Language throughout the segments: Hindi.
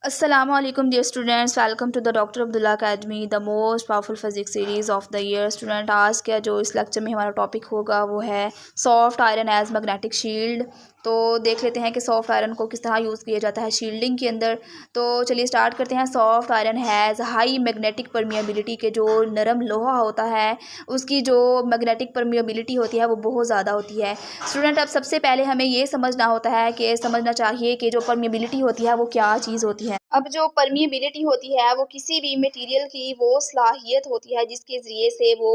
Assalamu alaikum dear students, welcome to the Dr. Abdullah Academy, the most powerful physics series of the year. Student आज का जो इस लेक्चर में हमारा टॉपिक होगा वो है soft iron as magnetic shield. तो देख लेते हैं कि सॉफ्ट आयरन को किस तरह यूज़ किया जाता है शील्डिंग के अंदर। तो चलिए स्टार्ट करते हैं। Soft iron has high magnetic permeability के जो नरम लोहा होता है उसकी जो मैग्नेटिक परमिएबिलिटी होती है वो बहुत ज़्यादा होती है। स्टूडेंट अब सबसे पहले हमें ये समझना होता है कि समझना चाहिए कि जो परमिएबिलिटी होती है वो क्या चीज़ होती है। अब जो परमिएबिलिटी होती है वो किसी भी मटेरियल की वो सलाहियत होती है जिसके ज़रिए से वो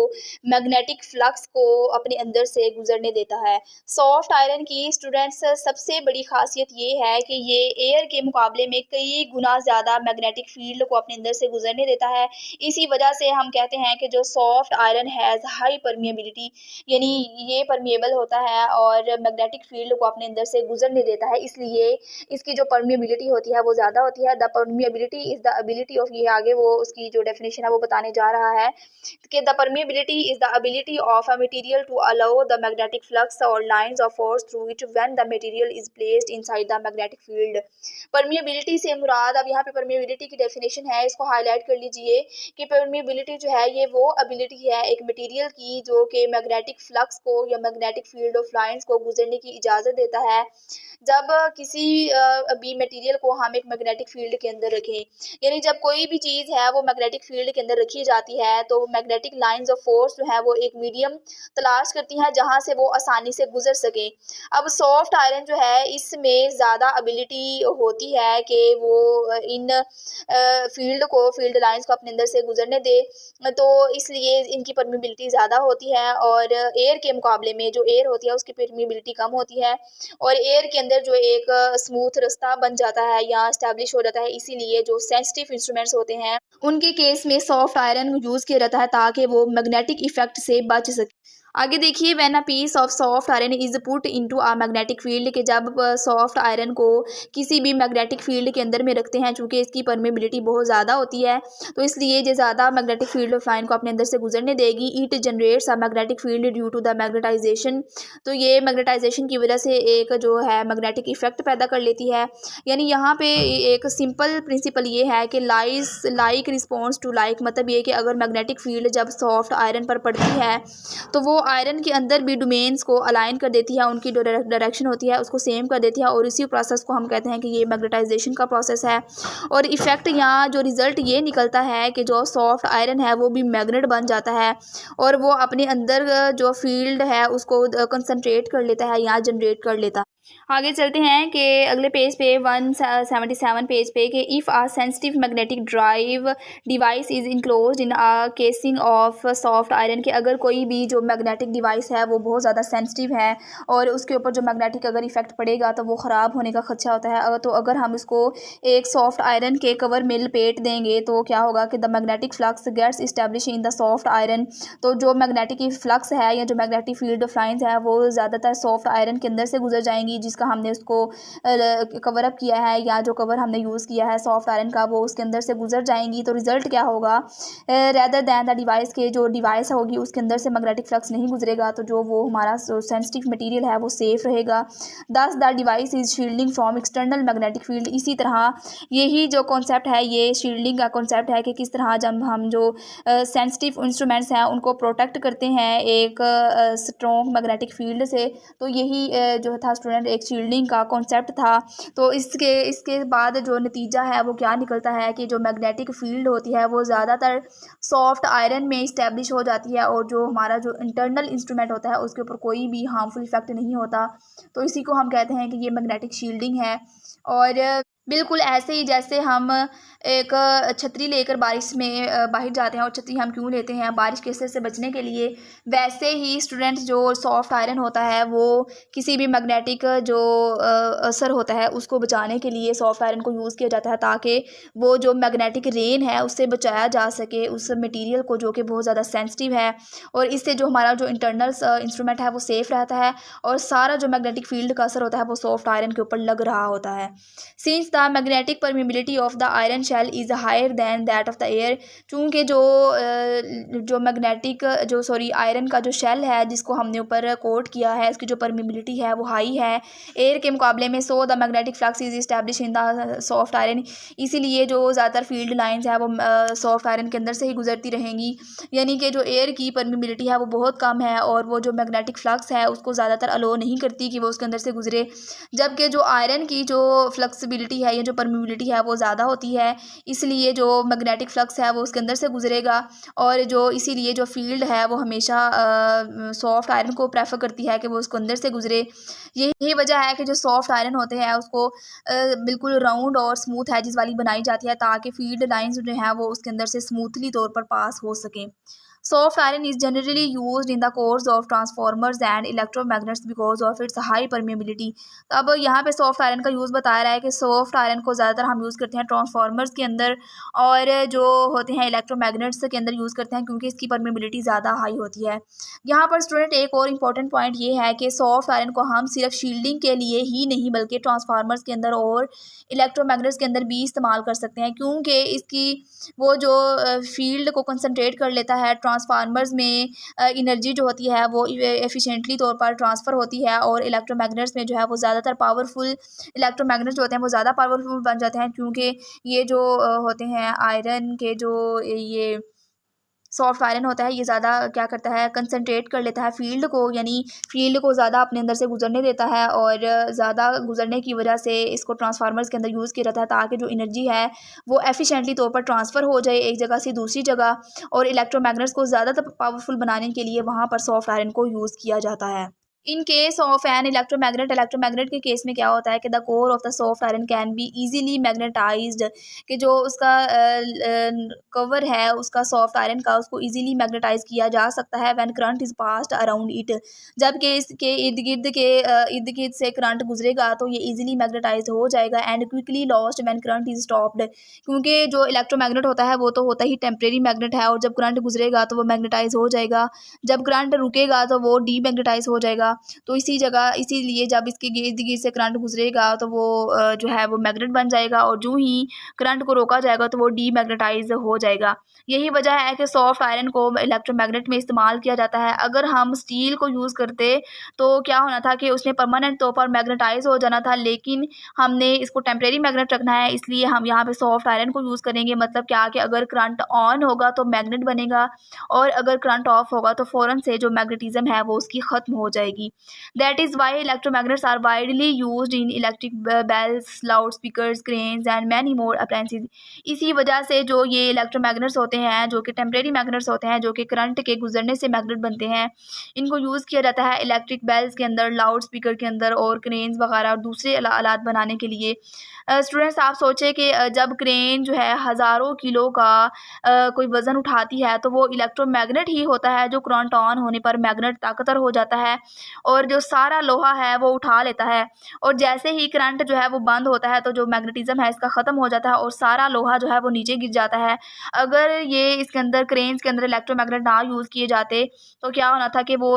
मैग्नेटिक फ्लक्स को अपने अंदर से गुजरने देता है। सॉफ्ट आयरन की स्टूडेंट्स सबसे बड़ी खासियत ये है कि ये एयर के मुकाबले में कई गुना ज़्यादा मैग्नेटिक फील्ड को अपने अंदर से गुजरने देता है। इसी वजह से हम कहते हैं कि जो soft iron has high permeability, यानी ये परमिएबल होता है और मैग्नेटिक फील्ड को अपने अंदर से गुजरने देता है, इसलिए इसकी जो परमिएबिलिटी होती है वो ज़्यादा होती है। The permeability is the ability of, ये आगे वो उसकी जो डेफिनेशन है वो बताने जा रहा है कि the permeability is the ability of a material to allow the magnetic flux और lines of force through it when the material is placed inside the magnetic field. Permeability से मुराद, अब यहाँ पे परमिएबिलिटी की डेफिनेशन है, इसको हाईलाइट कर लीजिए कि परमिएबिलिटी जो है ये वो एबिलिटी है एक मटेरियल की जो कि मैग्नेटिक फ्लक्स को या मैग्नेटिक फील्ड ऑफ लाइंस को गुजरने की इजाज़त देता है। जब किसी भी मटेरियल को हम एक मैग्नेटिक फील्ड के अंदर रखें, यानी जब कोई भी चीज़ है वो मैग्नेटिक फील्ड के अंदर रखी जाती है तो मैग्नेटिक लाइंस ऑफ फोर्स जो है वो एक मीडियम तलाश करती हैं जहां से वो आसानी से गुजर सके। अब सॉफ्ट आयरन जो है इसमें ज़्यादा एबिलिटी होती है कि वो इन फील्ड लाइंस को अपने अंदर से गुजरने दे, तो इसलिए इनकी परमिबिलिटी ज़्यादा होती है और एयर के मुकाबले में जो एयर होती है उसकी परमिबिलिटी कम होती है और एयर के अंदर जो एक स्मूथ रास्ता बन जाता है या इस्टेब्लिश हो जाता है। इसीलिए जो सेंसिटिव इंस्ट्रूमेंट्स होते हैं उनके केस में सॉफ्ट आयरन यूज़ किया जाता है ताकि वो मैग्नेटिक इफेक्ट से बच सके। आगे देखिए, when a piece of soft iron is put into a magnetic field, के जब सॉफ्ट आयरन को किसी भी मैग्नेटिक फील्ड के अंदर में रखते हैं, चूँकि इसकी परमेबिलिटी बहुत ज़्यादा होती है तो इसलिए ये ज़्यादा मैग्नेटिक फील्ड ऑफ लाइन को अपने अंदर से गुजरने देगी। It generates a magnetic field due to the magnetization, तो ये मैग्नेटाइजेशन की वजह से एक जो है मैग्नेटिक इफेक्ट पैदा कर लेती है। यानी यहाँ पे एक सिंपल प्रिंसिपल ये है कि लाइक रिस्पॉन्स टू लाइक, मतलब ये कि अगर मैग्नेटिक फील्ड जब सॉफ्ट आयरन पर पड़ती है तो वो आयरन के अंदर भी डोमेन्स को अलाइन कर देती है, उनकी जो डायरेक्शन होती है उसको सेम कर देती है और इसी प्रोसेस को हम कहते हैं कि ये मैग्नेटाइजेशन का प्रोसेस है। और इफेक्ट यहाँ जो रिज़ल्ट ये निकलता है कि जो सॉफ्ट आयरन है वो भी मैग्नेट बन जाता है और वो अपने अंदर जो फील्ड है उसको कंसनट्रेट कर लेता है या जनरेट कर लेता है। आगे चलते हैं कि अगले पेज पे 177 पेज पे कि if a sensitive magnetic drive device is enclosed in a casing of soft iron, के अगर कोई भी जो मैग्नेटिक डिवाइस है वो बहुत ज़्यादा सेंसिटिव है और उसके ऊपर जो मैग्नेटिक अगर इफेक्ट पड़ेगा तो वो ख़राब होने का खदशा होता है। अगर हम इसको एक सॉफ्ट आयरन के कवर में लपेट देंगे तो क्या होगा कि the magnetic flux gets establish in the soft iron, तो जो मैग्नेटिक फ्लक्स है या जो मैग्नेटिक फील्ड ऑफ लाइंस है वो ज़्यादातर सॉफ्ट आयरन के अंदर से गुजर जाएंगी जिसका हमने उसको कवर अप किया है या जो कवर हमने यूज़ किया है सॉफ्ट आयरन का वो उसके अंदर से गुजर जाएंगी। तो रिज़ल्ट क्या होगा, रेदर दैन द डिवाइस के जो डिवाइस होगी उसके अंदर से मैग्नेटिक फ्लक्स नहीं गुजरेगा तो जो वो हमारा सेंसिटिव मटेरियल है वो सेफ रहेगा। दस the device is shielding from external magnetic field, इसी तरह यही जो कॉन्सेप्ट है ये शील्डिंग का कॉन्सेप्ट है कि किस तरह जब हम जो सेंसिटिव इंस्ट्रूमेंट्स हैं उनको प्रोटेक्ट करते हैं एक स्ट्रॉन्ग मैग्नेटिक फील्ड से, तो यही जो था स्टूडेंट एक शील्डिंग का कॉन्सेप्ट था। तो इसके बाद जो नतीजा है वो क्या निकलता है कि जो मैग्नेटिक फील्ड होती है वो ज़्यादातर सॉफ्ट आयरन में इस्टेब्लिश हो जाती है और जो हमारा जो इंटरनल इंस्ट्रूमेंट होता है उसके ऊपर कोई भी हार्मफुल इफेक्ट नहीं होता। तो इसी को हम कहते हैं कि ये मैग्नेटिक शील्डिंग है। और बिल्कुल ऐसे ही जैसे हम एक छतरी लेकर बारिश में बाहर जाते हैं, और छतरी हम क्यों लेते हैं, बारिश के असर से बचने के लिए, वैसे ही स्टूडेंट्स जो सॉफ्ट आयरन होता है वो किसी भी मैग्नेटिक जो असर होता है उसको बचाने के लिए सॉफ्ट आयरन को यूज़ किया जाता है ताकि वो जो मैग्नेटिक रेन है उससे बचाया जा सके उस मटेरियल को जो कि बहुत ज़्यादा सेंसिटिव है, और इससे जो हमारा जो इंटरनल इंस्ट्रूमेंट है वो सेफ़ रहता है और सारा जो मैग्नेटिक फील्ड का असर होता है वो सॉफ्ट आयरन के ऊपर लग रहा होता है। Since the magnetic permeability of the iron shell is higher than that of the air. चूँकि जो मैग्नेटिक आयरन का जो शेल है जिसको हमने ऊपर कोट किया है, इसकी जो परमिबिलिटी है वो हाई है एयर के मुकाबले में। So the magnetic flux is establish in the soft iron. इसीलिए जो ज़्यादातर फील्ड लाइंस है वो सॉफ्ट आयरन के अंदर से ही गुजरती रहेंगी, यानी कि जो एयर की परमिबिलिटी है वो बहुत कम है और वो जो मैग्नेटिक फ्लक्स है उसको ज़्यादातर अलो नहीं करती कि वो उसके अंदर से गुजरे। जबकि जो आयरन की जो फ्लक्सिबिलिटी है या जो परमिबिलिटी है वो ज़्यादा होती है, इसलिए जो मैग्नेटिक फ्लक्स है वो उसके अंदर से गुजरेगा और जो इसीलिए जो फील्ड है वो हमेशा सॉफ्ट आयरन को प्रेफर करती है कि वो उसको अंदर से गुजरे। यही वजह है कि जो सॉफ्ट आयरन होते हैं उसको बिल्कुल राउंड और स्मूथ एजिस वाली बनाई जाती है ताकि फील्ड लाइंस जो हैं वो उसके अंदर से स्मूथली तौर पर पास हो सकें। Soft iron is generally used in the cores of transformers and electromagnets because of its high permeability। तो अब यहाँ पे सॉफ्ट आयरन का यूज़ बताया रहा है कि सॉफ्ट आयरन को ज़्यादातर हम यूज़ करते हैं ट्रांसफार्मर्स के अंदर और जो होते हैं इलेक्ट्रोमैग्नेट्स के अंदर यूज़ करते हैं क्योंकि इसकी परमेबिलिटी ज़्यादा हाई होती है। यहाँ पर स्टूडेंट एक और इम्पॉर्टेंट पॉइंट ये है कि सॉफ्ट आयरन को हम सिर्फ शील्डिंग के लिए ही नहीं बल्कि ट्रांसफार्मर्स के अंदर और इलेक्ट्रोमैग्नेट्स के अंदर भी इस्तेमाल कर सकते हैं, क्योंकि इसकी वो जो फील्ड को कंसनट्रेट कर लेता है। ट्रांसफार्मर्स में एनर्जी जो होती है वो एफिशिएंटली तौर पर ट्रांसफ़र होती है और इलेक्ट्रोमैग्नेट्स में जो है वो ज़्यादातर पावरफुल इलेक्ट्रोमैग्नेट्स जो होते हैं वो ज़्यादा पावरफुल बन जाते हैं, क्योंकि ये जो होते हैं आयरन के जो ये सॉफ्ट आयरन होता है ये ज़्यादा क्या करता है, कंसनट्रेट कर लेता है फील्ड को, यानी फील्ड को ज़्यादा अपने अंदर से गुजरने देता है और ज़्यादा गुजरने की वजह से इसको ट्रांसफार्मर्स के अंदर यूज़ किया जाता है ताकि जो एनर्जी है वो एफिशिएंटली तौर पर ट्रांसफ़र हो जाए एक जगह से दूसरी जगह, और इलेक्ट्रोमैग्नेट्स को ज़्यादा पावरफुल बनाने के लिए वहाँ पर सॉफ्ट आयरन को यूज़ किया जाता है। In case of an electromagnet के केस में क्या होता है कि the core of the soft iron can be easily magnetized, कि जो उसका कवर है उसका सॉफ्ट आयरन का उसको इजीली मैग्नेटाइज किया जा सकता है when current is passed around it. जबकि इसके इर्द गिर्द से करंट गुजरेगा तो ये इजीली मैग्नेटाइज हो जाएगा and quickly lost when current is stopped, क्योंकि जो इलेक्ट्रोमैग्नेट होता है वो तो होता ही टेम्परेरी मैग्नेट है और जब करंट गुजरेगा तो वो मैग्नेटाइज हो जाएगा, जब करंट रुकेगा तो वो डीमैग्नेटाइज हो जाएगा। तो इसीलिए जब इसके इर्द गिर्द से करंट गुजरेगा तो वो जो है वो मैग्नेट बन जाएगा और जो ही करंट को रोका जाएगा तो वो डीमैग्नेटाइज हो जाएगा। यही वजह है कि सॉफ्ट आयरन को इलेक्ट्रोमैग्नेट में इस्तेमाल किया जाता है। अगर हम स्टील को यूज़ करते तो क्या होना था कि उसने परमानेंट तौर पर मैग्नेटाइज हो जाना था, लेकिन हमने इसको टेम्परेरी मैग्नेट रखना है, इसलिए हम यहाँ पे सॉफ्ट आयरन को यूज़ करेंगे। मतलब क्या कि अगर करंट ऑन होगा तो मैग्नेट बनेगा और अगर करंट ऑफ होगा तो फ़ौरन से जो मैग्नेटिज्म है वो उसकी ख़त्म हो जाएगी। That is why electromagnets are widely used in electric bells, loud speakers, cranes and many more appliances. इसी वजह से जो ये इलेक्ट्रोमैग्नेट्स होते हैं जो कि टेम्परेरी मैग्नेट्स होते हैं, जो कि करंट के गुजरने से मैग्नेट बनते हैं, इनको यूज़ किया जाता है इलेक्ट्रिक बेल्स के अंदर, लाउड स्पीकर के अंदर और क्रेन्स वगैरह और दूसरे आलात बनाने के लिए। स्टूडेंट्स आप सोचें कि जब क्रेन जो है हज़ारों किलो का कोई वज़न उठाती है तो वो इलेक्ट्रोमैग्नेट ही होता है जो करंट ऑन होने पर मैग्नेट ताकतवर हो जाता है और जो सारा लोहा है वो उठा लेता है, और जैसे ही करंट जो है वो बंद होता है तो जो मैग्नेटिज्म है इसका ख़त्म हो जाता है और सारा लोहा जो है वो नीचे गिर जाता है। अगर ये इसके अंदर क्रेन्स के अंदर इलेक्ट्रोमैग्नेट ना यूज़ किए जाते तो क्या होना था कि वो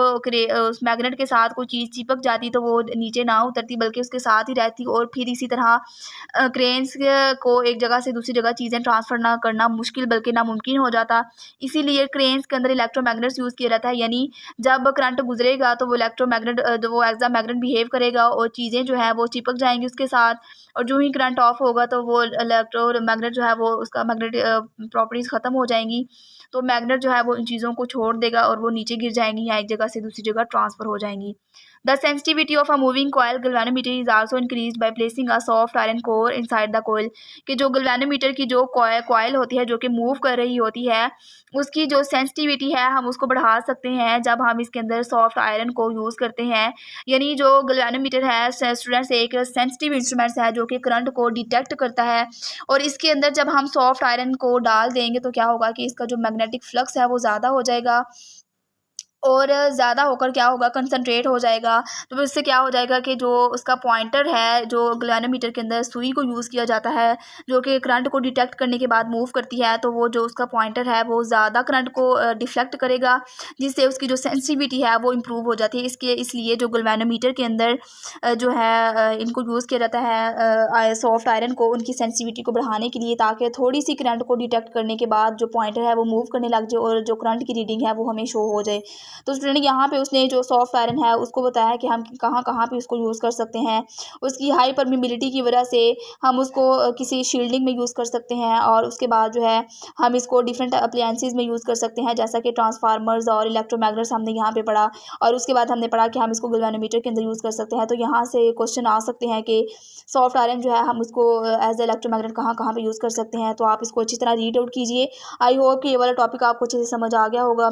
उस मैग्नेट के साथ कोई चीज़ चिपक जाती तो वो नीचे ना उतरती बल्कि उसके साथ ही रहती, और फिर इसी तरह क्रेन्स को एक जगह से दूसरी जगह चीज़ें ट्रांसफ़र ना करना मुश्किल बल्कि नामुमकिन हो जाता। इसीलिए क्रेन्स के अंदर इलेक्ट्रोमैग्नेट्स यूज़ किया जाता है, यानी जब करंट गुजरेगा तो वो इलेक्ट्रोमैग्नेट जो वो एज़ अ मैग्नेट बिहेव करेगा और चीज़ें जो हैं वो चिपक जाएंगी उसके साथ, और जो ही करंट ऑफ होगा तो वो इलेक्ट्रोमैग्नेट जो है वो उसका मैग्नेट प्रॉपर्टीज़ ख़त्म हो जाएंगी, तो मैग्नेट जो है वो इन चीज़ों को छोड़ देगा और वो नीचे गिर जाएंगी या एक जगह से दूसरी जगह ट्रांसफ़र हो जाएंगी। The sensitivity of a moving coil galvanometer is also increased by placing a soft iron core inside the coil। कि जो गैल्वेनोमीटर की जो कॉइल होती है जो कि मूव कर रही होती है उसकी जो सेंसिटिविटी है हम उसको बढ़ा सकते हैं जब हम इसके अंदर सॉफ्ट आयरन को यूज़ करते हैं। यानी जो गैल्वेनोमीटर है स्टूडेंट्स एक सेंसिटिव इंस्ट्रूमेंट्स है जो कि करंट को डिटेक्ट करता है, और इसके अंदर जब हम सॉफ्ट आयरन को डाल देंगे तो क्या होगा कि इसका जो मैग्नेटिक फ्लक्स है वो ज़्यादा हो जाएगा और ज़्यादा होकर क्या होगा, कंसंट्रेट हो जाएगा। तो फिर इससे क्या हो जाएगा कि जो उसका पॉइंटर है, जो गैल्वेनोमीटर के अंदर सुई को यूज़ किया जाता है, जो कि करंट को डिटेक्ट करने के बाद मूव करती है, तो वो जो उसका पॉइंटर है वो ज़्यादा करंट को डिफ्लेक्ट करेगा, जिससे उसकी जो सेंसिटिविटी है वो इम्प्रूव हो जाती है। इसके इसलिए जो गैल्वेनोमीटर के अंदर जो है इनको यूज़ किया जाता है सॉफ्ट आयरन को, उनकी सेंसिटिविटी को बढ़ाने के लिए, ताकि थोड़ी सी करंट को डिटेक्ट करने के बाद जो पॉइंटर है वो मूव करने लग जाए और जो करंट की रीडिंग है वो हमें शो हो जाए। तो स्टूडेंट यहाँ पे उसने जो सॉफ्ट आयरन है उसको बताया कि हम कहाँ कहाँ पे उसको यूज़ कर सकते हैं। उसकी हाई परमीबिलिटी की वजह से हम उसको किसी शील्डिंग में यूज़ कर सकते हैं, और उसके बाद जो है हम इसको डिफरेंट अप्लायंसेस में यूज़ कर सकते हैं, जैसा कि ट्रांसफार्मर्स और इलेक्ट्रोमैग्नेट्स हमने यहाँ पे पढ़ा। और उसके बाद हमने पढ़ा कि हम इसको गैल्वेनोमीटर के अंदर यूज़ कर सकते हैं। तो यहाँ से क्वेश्चन आ सकते हैं कि सॉफ्ट आयरन जो है हम उसको एज इलेक्ट्रोमैग्नेट कहाँ कहाँ पे यूज़ कर सकते हैं। तो आप इसको अच्छी तरह रीड आउट कीजिए। आई होप कि ये वाला टॉपिक आपको अच्छे से समझ आ गया होगा।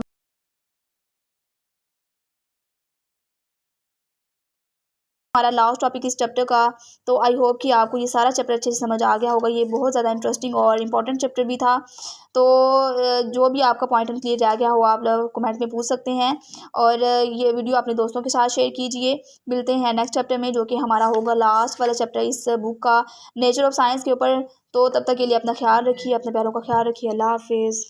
हमारा लास्ट टॉपिक इस चैप्टर का, तो आई होप कि आपको ये सारा चैप्टर अच्छे से समझ आ गया होगा। ये बहुत ज़्यादा इंटरेस्टिंग और इम्पॉर्टेंट चैप्टर भी था। तो जो भी आपका पॉइंट एंड क्लियर रह गया हो आप लोग कमेंट में पूछ सकते हैं, और ये वीडियो अपने दोस्तों के साथ शेयर कीजिए। मिलते हैं नेक्स्ट चैप्टर में, जो कि हमारा होगा लास्ट वाला चैप्टर इस बुक का, नेचर ऑफ साइंस के ऊपर। तो तब तक के लिए अपना ख्याल रखिए, अपने पैरों का ख्याल रखिए। अल्लाह हाफिज़।